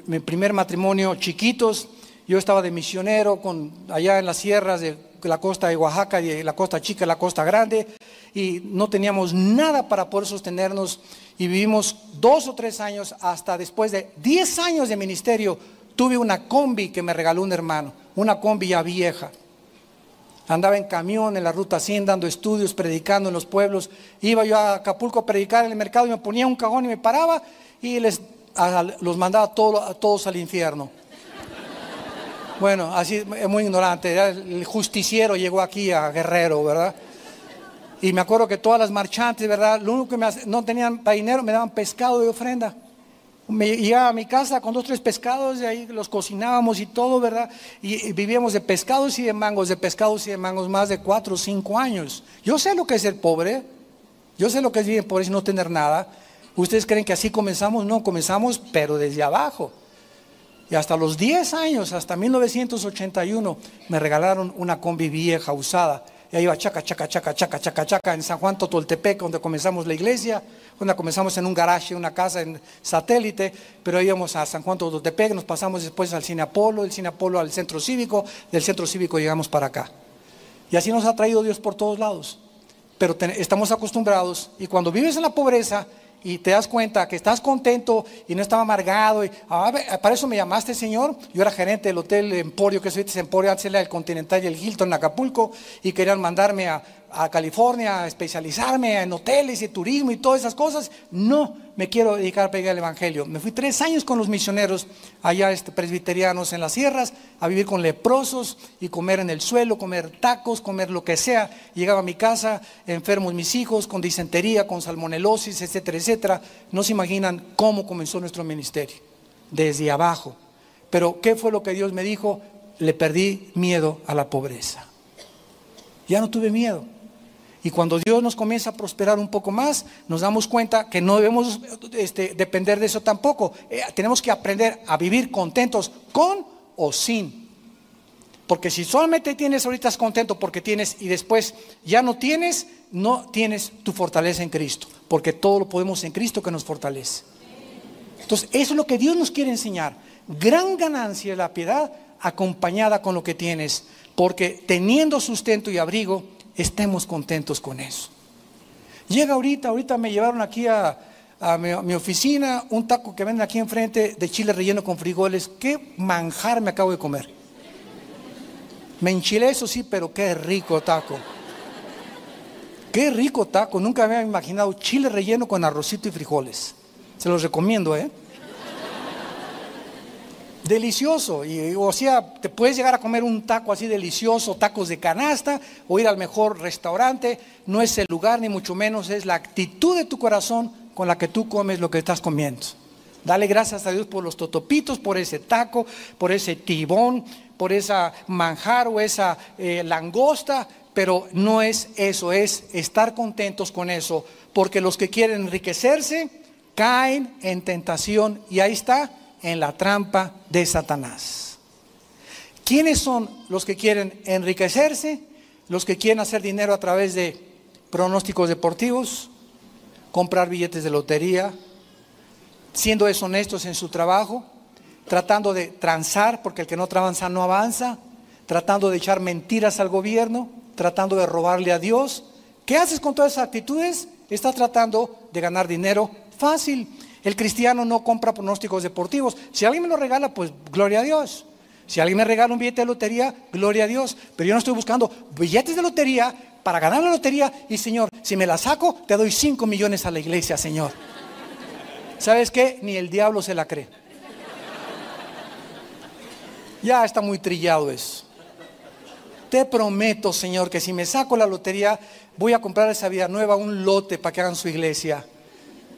Mi primer matrimonio, chiquitos. Yo estaba de misionero allá en las sierras de la costa de Oaxaca, y la costa chica y la costa grande, y no teníamos nada para poder sostenernos, y vivimos 2 o 3 años, hasta después de 10 años de ministerio, tuve una combi que me regaló un hermano, una combi ya vieja. Andaba en camión en la ruta 100 dando estudios, predicando en los pueblos. Iba yo a Acapulco a predicar en el mercado y me ponía un cajón y me paraba y los mandaba a todos al infierno. Bueno, así muy ignorante. El justiciero llegó aquí a Guerrero, ¿verdad? Y me acuerdo que todas las marchantes, ¿verdad? Lo único que no tenían dinero, me daban pescado de ofrenda. Me llegaba a mi casa con 2 o 3 pescados y ahí los cocinábamos y todo, ¿verdad? Y vivíamos de pescados y de mangos, más de 4 o 5 años. Yo sé lo que es ser pobre, yo sé lo que es vivir pobre y no tener nada. ¿Ustedes creen que así comenzamos? No, comenzamos pero desde abajo. Y hasta los 10 años, hasta 1981, me regalaron una combi vieja, usada. Y ahí iba chaca, en San Juan Totoltepec, donde comenzamos la iglesia, donde comenzamos en un garaje, una casa en Satélite, pero íbamos a San Juan Totoltepec, nos pasamos después al Cine Apolo, del Cine Apolo al Centro Cívico, del Centro Cívico llegamos para acá. Y así nos ha traído Dios por todos lados. Pero estamos acostumbrados, y cuando vives en la pobreza y te das cuenta que estás contento y no estás amargado, para eso me llamaste, Señor. Yo era gerente del hotel Emporio, que es Emporio, antes era el Continental y el Hilton en Acapulco, y querían mandarme a California a especializarme en hoteles y turismo y todas esas cosas. No me quiero dedicar a predicar el evangelio. Me fui 3 años con los misioneros allá presbiterianos en las sierras, a vivir con leprosos y comer en el suelo, comer tacos, comer lo que sea. Llegaba a mi casa enfermos mis hijos, con disentería, con salmonelosis, etcétera, etcétera. No se imaginan cómo comenzó nuestro ministerio, desde abajo. Pero ¿qué fue lo que Dios me dijo? Le perdí miedo a la pobreza. Ya no tuve miedo. Y cuando Dios nos comienza a prosperar un poco más, nos damos cuenta que no debemos depender de eso tampoco. Tenemos que aprender a vivir contentos con o sin. Porque si solamente tienes ahorita contento porque tienes y después ya no tienes tu fortaleza en Cristo. Porque todo lo podemos en Cristo que nos fortalece. Entonces eso es lo que Dios nos quiere enseñar. Gran ganancia es la piedad acompañada con lo que tienes. Porque teniendo sustento y abrigo, estemos contentos con eso. Llega ahorita me llevaron aquí a mi oficina un taco que venden aquí enfrente de chile relleno con frijoles. Qué manjar me acabo de comer. Me enchilé, eso sí, pero qué rico taco. Qué rico taco. Nunca me había imaginado chile relleno con arrocito y frijoles. Se los recomiendo, Delicioso. O sea, te puedes llegar a comer un taco así delicioso, tacos de canasta, o ir al mejor restaurante. No es el lugar, ni mucho menos, es la actitud de tu corazón con la que tú comes lo que estás comiendo. Dale gracias a Dios por los totopitos, por ese taco, por ese tibón, por esa manjar o esa langosta. Pero no es eso, es estar contentos con eso. Porque los que quieren enriquecerse caen en tentación, y ahí está, en la trampa de Satanás. ¿Quiénes son los que quieren enriquecerse? Los que quieren hacer dinero a través de pronósticos deportivos, comprar billetes de lotería, siendo deshonestos en su trabajo, tratando de transar, porque el que no tranza no avanza, tratando de echar mentiras al gobierno, tratando de robarle a Dios. ¿Qué haces con todas esas actitudes? Estás tratando de ganar dinero fácil. El cristiano no compra pronósticos deportivos. Si alguien me lo regala, pues gloria a Dios. Si alguien me regala un billete de lotería, gloria a Dios. Pero yo no estoy buscando billetes de lotería para ganar la lotería. Y Señor, si me la saco, te doy 5 millones a la iglesia, Señor. ¿Sabes qué? Ni el diablo se la cree. Ya está muy trillado eso. Te prometo, Señor, que si me saco la lotería, voy a comprar esa Vida Nueva un lote para que hagan su iglesia.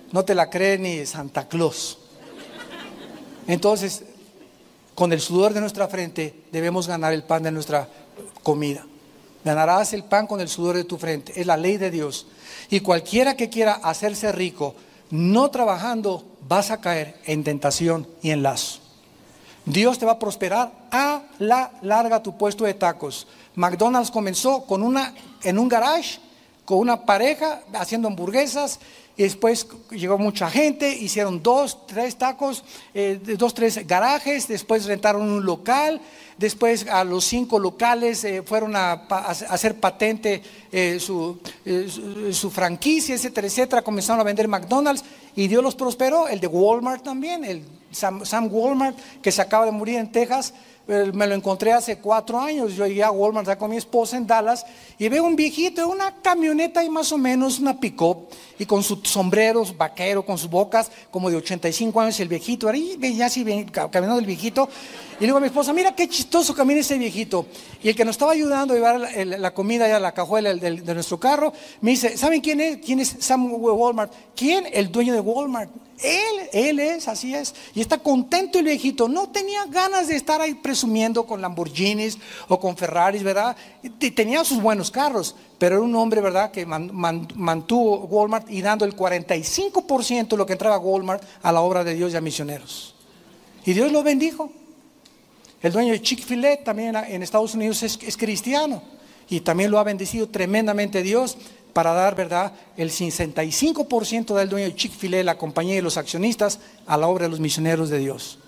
No te la cree ni Santa Claus. Entonces, con el sudor de nuestra frente debemos ganar el pan de nuestra comida. Ganarás el pan con el sudor de tu frente. Es la ley de Dios. Y cualquiera que quiera hacerse rico, no trabajando, vas a caer en tentación y en lazo. Dios te va a prosperar a la larga tu puesto de tacos. McDonald's comenzó en un garage, con una pareja haciendo hamburguesas. Y después llegó mucha gente, hicieron 2, 3 tacos, 2, 3 garajes, después rentaron un local, después a los 5 locales fueron a hacer patente su franquicia, etcétera, etcétera. Comenzaron a vender McDonald's y Dios los prosperó. El de Walmart también, el Sam Walmart, que se acaba de morir en Texas. Me lo encontré hace 4 años. Yo llegué a Walmart con mi esposa en Dallas y veo un viejito en una camioneta y más o menos una pick-up, y con sus sombreros vaquero, con sus bocas como de 85 años el viejito. Ahí veía así caminando el viejito, y le digo a mi esposa, mira qué chistoso camina ese viejito. Y el que nos estaba ayudando a llevar la comida ya a la cajuela de nuestro carro, me dice, ¿saben quién es? ¿Quién es Sam Walmart? ¿Quién? El dueño de Walmart. Él es, así es. Y está contento el viejito. No tenía ganas de estar ahí presumiendo con Lamborghinis o con Ferraris, ¿verdad? Tenía sus buenos carros, pero era un hombre, ¿verdad?, que mantuvo Walmart y dando el 45% de lo que entraba a Walmart a la obra de Dios y a misioneros. Y Dios lo bendijo. El dueño de Chick-fil-A también en Estados Unidos es cristiano, y también lo ha bendecido tremendamente Dios para dar, ¿verdad?, el 65% del dueño de Chick-fil-A, la compañía y los accionistas, a la obra de los misioneros de Dios.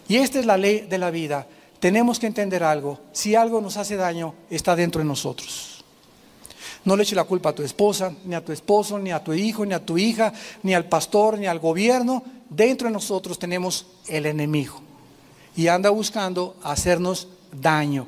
Y esta es la ley de la vida. Tenemos que entender algo: si algo nos hace daño, está dentro de nosotros. No le eches la culpa a tu esposa, ni a tu esposo, ni a tu hijo, ni a tu hija, ni al pastor, ni al gobierno. Dentro de nosotros tenemos el enemigo, y anda buscando hacernos daño.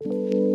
you.